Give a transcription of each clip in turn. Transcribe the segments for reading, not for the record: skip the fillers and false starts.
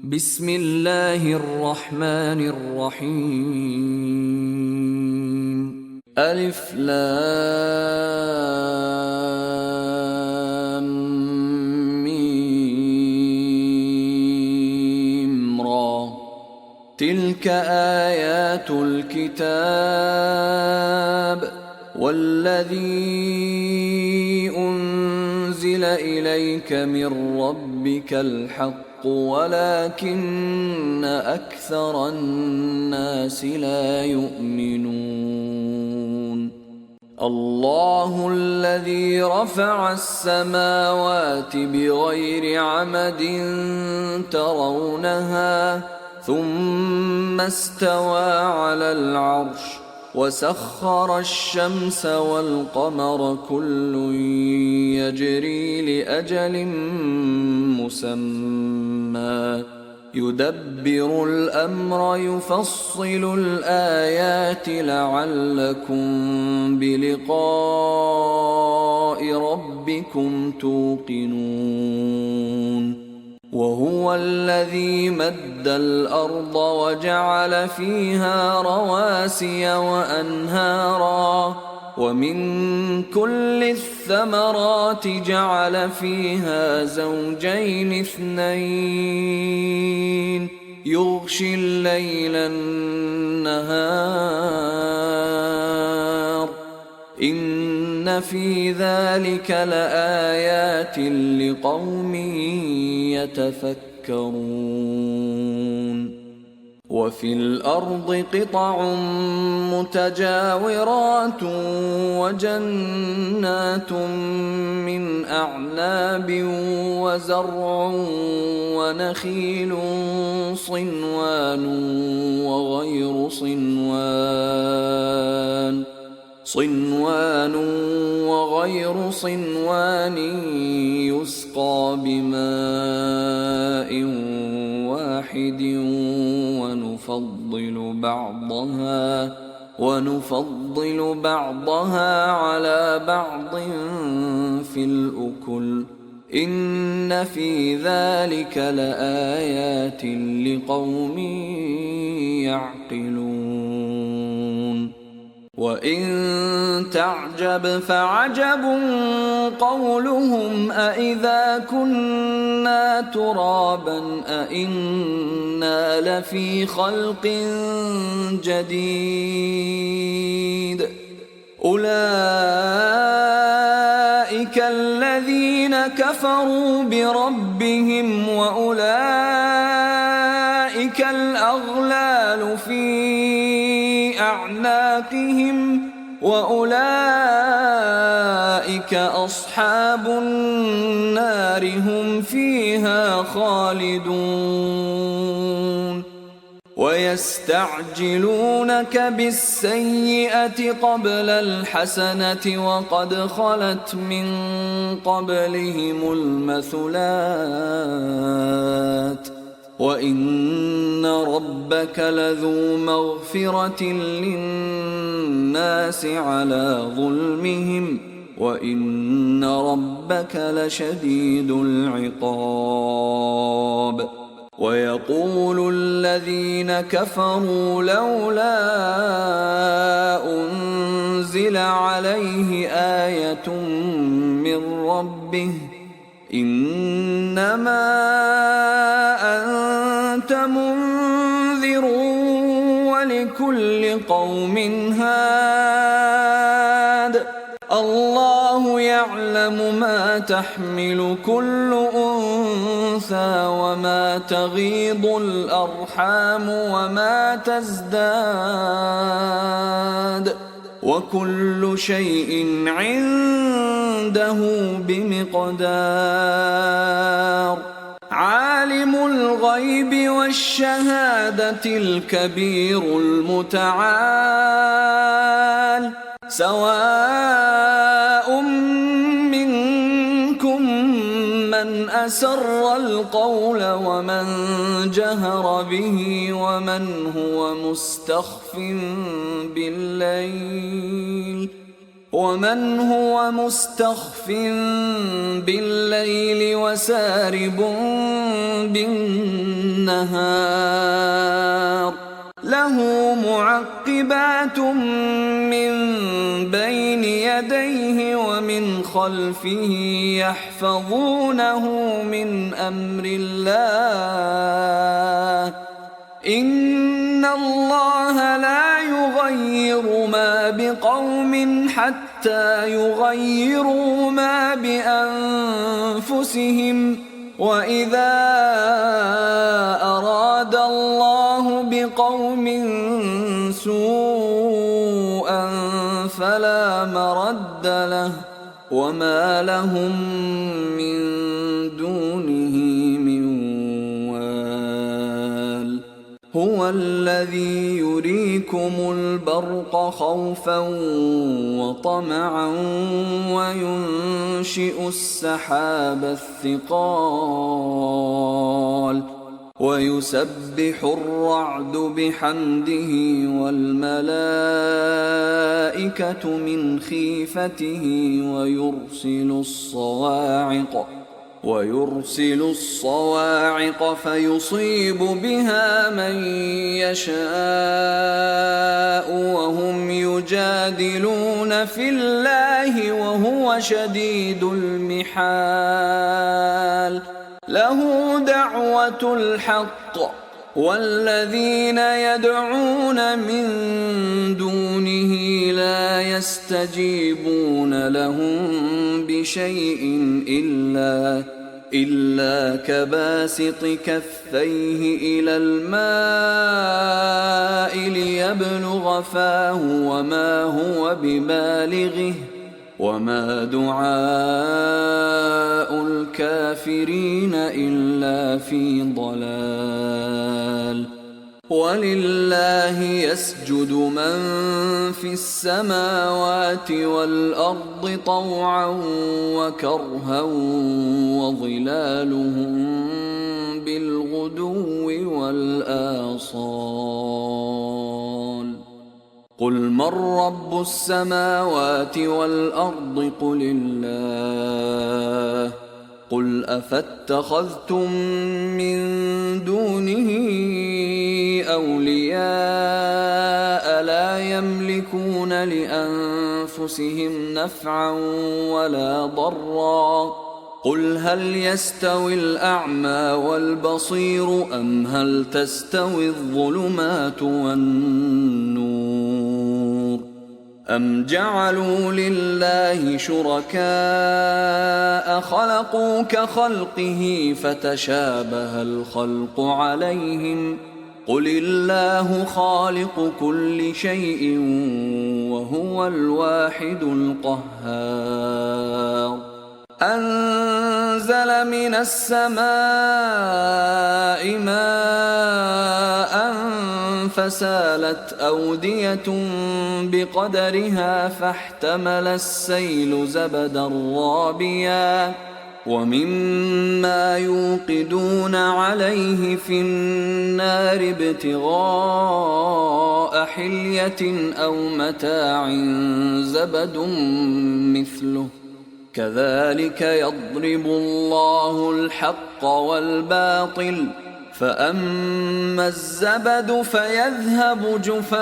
بسم الله الرحمن الرحيم. ألف لام ميم را. تلك آيات الكتاب والذي أنزل إليك من ربك الحق ولكن أكثر الناس لا يؤمنون. الله الذي رفع السماوات بغير عمد ترونها ثم استوى على العرش وسخر الشمس والقمر كل يجري لأجل مسمى يدبر الأمر يفصل الآيات لعلكم بلقاء ربكم توقنون. وهو الذي مد الأرض وجعل فيها رواسي وأنهارا ومن كل الثمرات جعل فيها زوجين اثنين يغشي الليل النهار إن في ذلك لآيات لقوم يتفكرون. وفي الأرض قطع متجاورات وجنات من أعناب وزرع ونخيل صنوان وغير صنوان يسقى بماء واحد ونفضل بعضها على بعض في الأكل إن في ذلك لآيات لقوم يعقلون. وإن تعجب فعجب قولهم أإذا كنا ترابا أإنا لفي خلق جديد أولئك الذين كفروا بربهم وأولئك الأغلال في أعناقهم وأولئك أصحاب النار هم فيها خالدون. ويستعجلونك بالسيئة قبل الحسنة وقد خلت من قبلهم المثلات وإن ربك لذو مغفرة للناس على ظلمهم وإن ربك لشديد العقاب. ويقول الذين كفروا لولا أنزل عليه آية من ربه إنما أنت منذر ولكل قوم هاد الله يعلم ما تحمل كل أنثى وما تغيض الأرحام وما تزداد وكل شيء عنده بمقدار. عالم الغيب والشهادة الكبير المتعال سواء منكم من أسر القول ومن جهر به ومن هو مستخف بالليل ومن هو مستخف بالليل وسارب بالنهار له معقبات من بين يديه ومن خلفه يحفظونه من أمر الله إن الله لا يغير ما بقوم حتى يغيروا ما بأنفسهم وإذا أراد الله بقوم سوءا فلا مرد له وما لهم من دونه من وال هو الذي يريكم البرق خوفا وطمعا وينشئ السحاب الثقال ويسبح الرعد بحمده والملائكة من خيفته ويرسل الصواعق فيصيب بها من يشاء وهم يجادلون في الله وهو شديد المحال له دعوة الحق والذين يدعون من دونه لا يستجيبون لهم بشيء إلا كباسط كفيه إلى الماء ليبلغ فاه وما هو ببالغه وما دعاء الكافرين إلا في ضلال ولله يسجد من في السماوات والأرض طوعا وكرها وظلالهم بالغدو والآصال قل من رب السماوات والأرض قل الله قل أفاتخذتم من دونه أولياء لا يملكون لأنفسهم نفعا ولا ضرا قل هل يستوي الأعمى والبصير أم هل تستوي الظلمات والنور أم جعلوا لله شركاء خلقوا كخلقه فتشابه الخلق عليهم قل الله خالق كل شيء وهو الواحد القهار أنزل من السماء ماء فسالت أودية بقدرها فاحتمل السيل زبدا رابيا ومما يوقدون عليه في النار ابتغاء حلية أو متاع زبد مثله كذلك يضرب الله الحق والباطل فأما الزبد فيذهب جفاء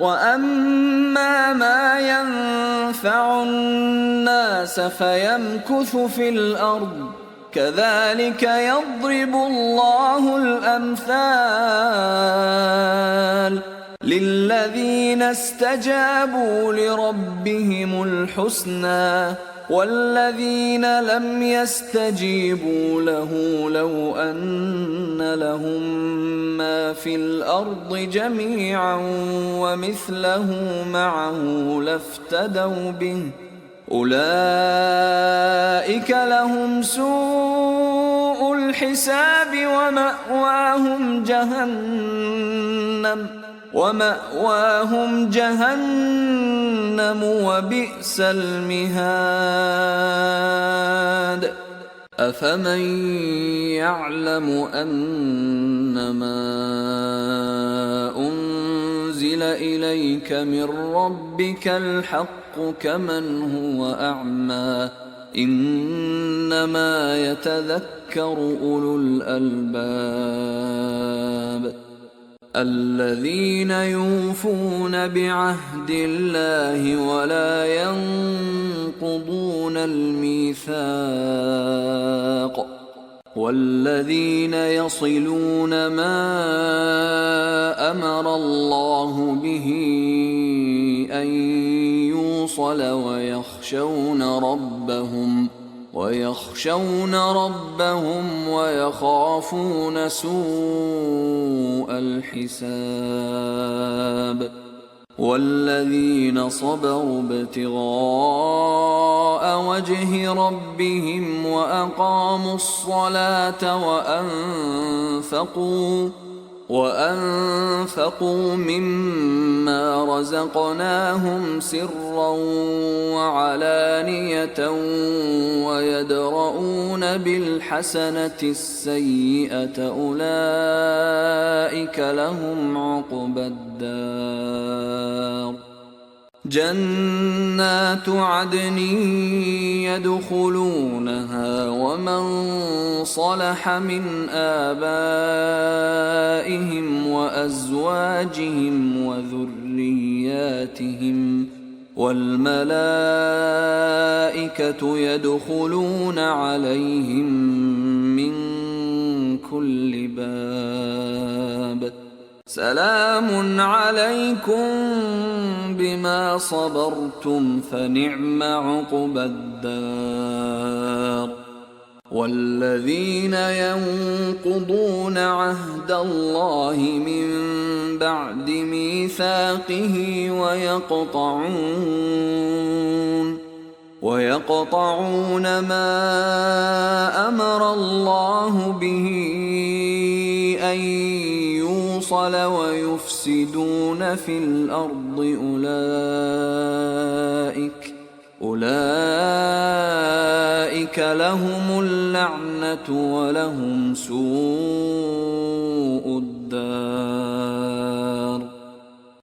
وأما ما ينفع الناس فيمكث في الأرض كذلك يضرب الله الأمثال للذين استجابوا لربهم الحسنى والذين لم يستجيبوا له لو أن لهم ما في الأرض جميعا ومثله معه لافتدوا به أولئك لهم سوء الحساب ومأواهم جهنم وبئس المهاد أفمن يعلم أنما أنزل أنزل إليك من ربك الحق كمن هو أعمى إنما يتذكر أولو الألباب الذين يوفون بعهد الله ولا ينقضون الميثاق والذين يصلون ما أمر الله به أن يوصل ويخشون ربهم ويخافون سوء الحساب والذين صبروا ابتغاء وجه ربهم وأقاموا الصلاة وأنفقوا مما رزقناهم سرا وعلانية ويدرؤون بالحسنة السيئة أولئك لهم عقبى الدار جنات عدن يدخلونها ومن صلح من آبائهم وأزواجهم وذرياتهم والملائكة يدخلون عليهم من كل باب سلام عليكم بما صبرتم فنعم عقبى الدار والذين ينقضون عهد الله من بعد ميثاقه ويقطعون ما أمر الله به أن يوصل ويفسدون في الأرض أولئك لهم اللعنة ولهم سوء